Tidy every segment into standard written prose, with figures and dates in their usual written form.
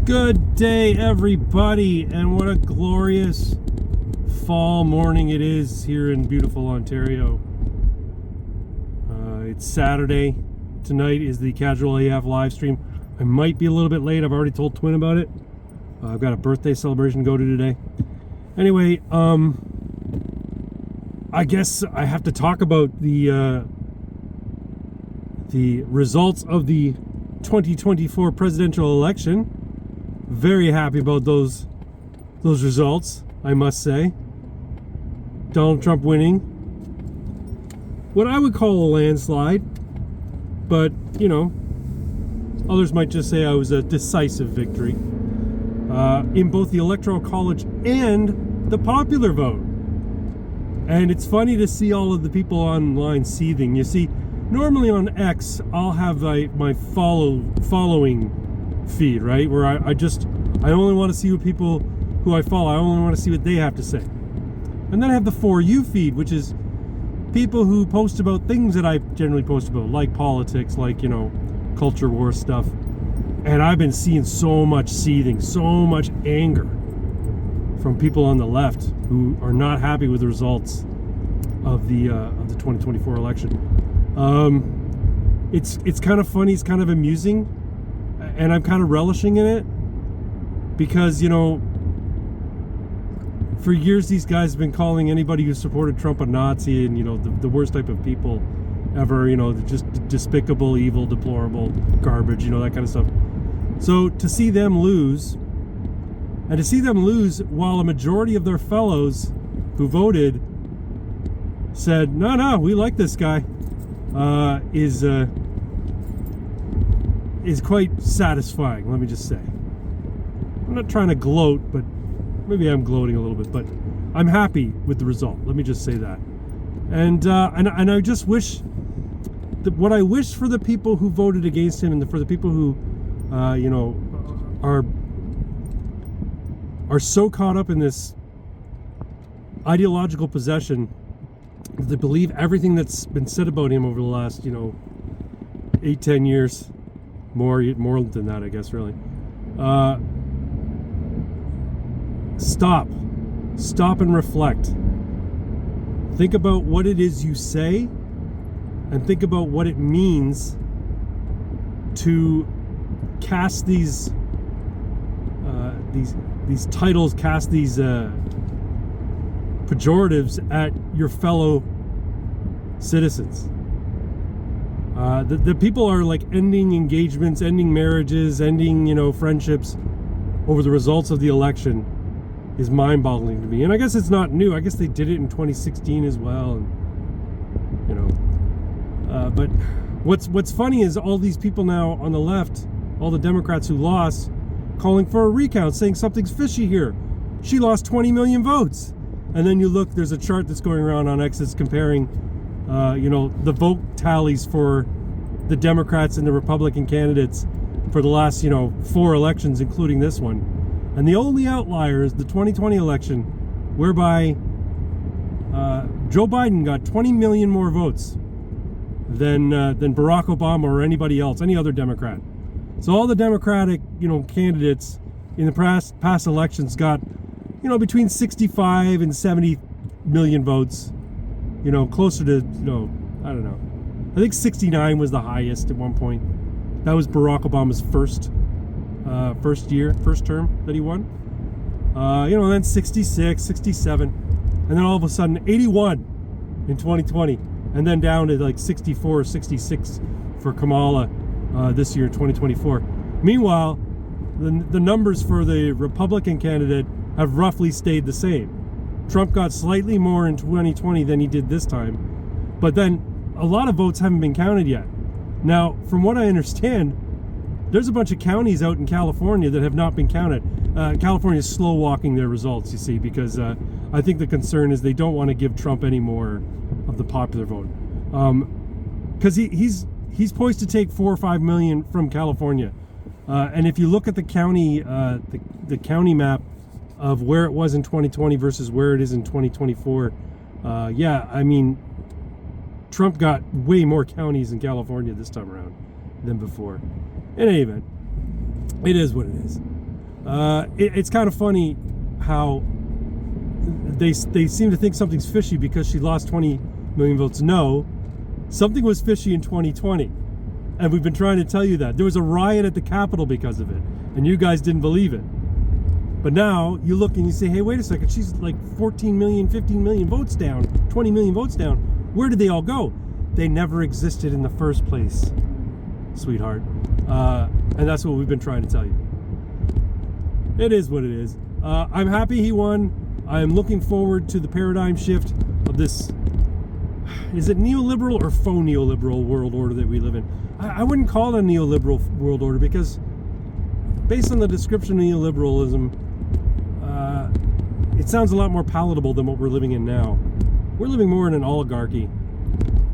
Good day, everybody, and what a glorious fall morning it is here in beautiful Ontario. It's Saturday. Tonight is the Casual AF live stream. I might be a little bit late. I've already told Twin about it. I've got a birthday celebration to go to today. Anyway, I guess I have to talk about the results of the 2024 presidential election. Very happy about those results, I must say. Donald Trump winning what I would call a landslide, but you know, others might just say I was a decisive victory in both the Electoral College and the popular vote. And it's funny to see all of the people online seething. You see, normally on X, I'll have my following feed, right, where I only want to see what people who I follow, I only want to see what they have to say. And then I have the For You feed, which is people who post about things that I generally post about, like politics, like, you know, culture war stuff. And I've been seeing so much seething, so much anger from people on the left who are not happy with the results of the 2024 election. It's kind of funny, it's kind of amusing, and I'm kind of relishing in it because, you know, for years these guys have been calling anybody who supported Trump a Nazi and, you know, the worst type of people ever, you know, just despicable, evil, deplorable, garbage, you know, that kind of stuff. So to see them lose, and to see them lose while a majority of their fellows who voted said, no, we like this guy, is quite satisfying, let me just say. I'm not trying to gloat, but maybe I'm gloating a little bit, but I'm happy with the result. Let me just say that. And I just wish that what I wish for the people who voted against him and for the people who, you know, are so caught up in this ideological possession that they believe everything that's been said about him over the last, you know, 8-10 years, more than that, I guess, really. Stop and reflect. Think about what it is you say, and think about what it means to cast these titles, cast these pejoratives at your fellow citizens. The people are like ending engagements, ending marriages, ending, you know, friendships over the results of the election is mind-boggling to me. And I guess it's not new. I guess they did it in 2016 as well. And, you know, but what's funny is all these people now on the left, all the Democrats who lost, calling for a recount, saying something's fishy here. She lost 20 million votes. And then you look, there's a chart that's going around on X that's comparing, you know, the vote tallies for the Democrats and the Republican candidates for the last, you know, 4 elections, including this one. And the only outlier is the 2020 election, whereby Joe Biden got 20 million more votes than Barack Obama or anybody else, any other Democrat. So all the Democratic, you know, candidates in the past elections got, you know, between 65 and 70 million votes. You know, closer to, you know, I don't know. I think 69 was the highest at one point. That was Barack Obama's first term that he won. You know, then 66, 67, and then all of a sudden 81 in 2020, and then down to like 64, 66 for Kamala this year, 2024. Meanwhile, the numbers for the Republican candidate have roughly stayed the same. Trump got slightly more in 2020 than he did this time, but then a lot of votes haven't been counted yet. Now, from what I understand, there's a bunch of counties out in California that have not been counted. California is slow walking their results, you see, because I think the concern is they don't want to give Trump any more of the popular vote, because he's poised to take 4 or 5 million from California, and if you look at the county map of where it was in 2020 versus where it is in 2024, yeah, I mean, Trump got way more counties in California this time around than before. In any event, it is what it is. It's kind of funny how they seem to think something's fishy because she lost 20 million votes. No, something was fishy in 2020, and we've been trying to tell you that. There was a riot at the Capitol because of it, and you guys didn't believe it. But now you look and you say, hey, wait a second, she's like 14 million, 15 million votes down, 20 million votes down. Where did they all go? They never existed in the first place, sweetheart. And that's what we've been trying to tell you. It is what it is. I'm happy he won. I'm looking forward to the paradigm shift of this, is it neoliberal or faux neoliberal world order that we live in? I wouldn't call it a neoliberal world order because based on the description of neoliberalism, it sounds a lot more palatable than what we're living in now. We're living more in an oligarchy,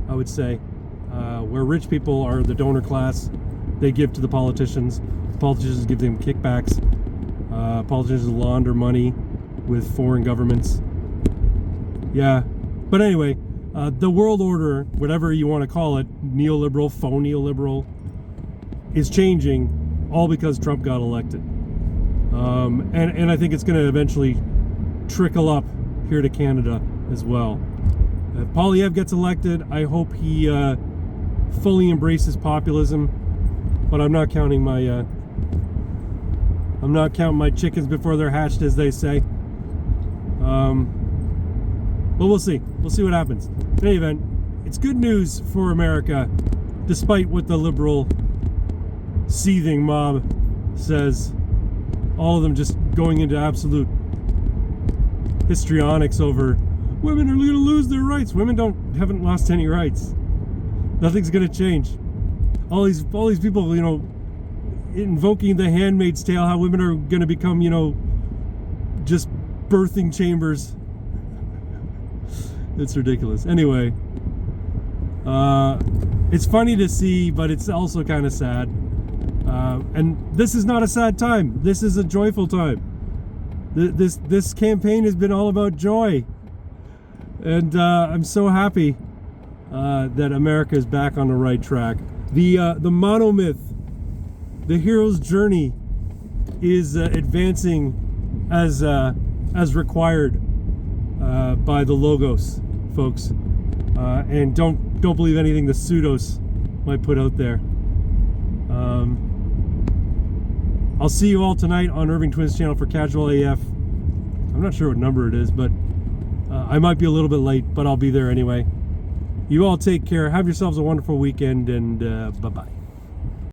I would say, where rich people are the donor class. They give to the politicians. The politicians give them kickbacks. Politicians launder money with foreign governments. Yeah, but anyway, the world order, whatever you want to call it, neoliberal, faux neoliberal, is changing all because Trump got elected. And I think it's going to eventually trickle up here to Canada as well. If Poilievre gets elected, I hope he fully embraces populism, but I'm not counting my chickens before they're hatched, as they say. But we'll see. We'll see what happens. In any event, it's good news for America, despite what the liberal seething mob says. All of them just going into absolute histrionics over women are going to lose their rights. Women haven't lost any rights. Nothing's going to change. All these people, invoking the Handmaid's Tale, how women are going to become, just birthing chambers. It's ridiculous. Anyway, it's funny to see, but it's also kind of sad. And this is not a sad time. This is a joyful time. This campaign has been all about joy, and I'm so happy that America is back on the right track. The monomyth, the hero's journey, is advancing as required by the logos, folks, and don't believe anything the pseudos might put out there. I'll see you all tonight on Irving Twins channel for Casual AF. I'm not sure what number it is, but I might be a little bit late, but I'll be there anyway. You all take care. Have yourselves a wonderful weekend, and bye-bye.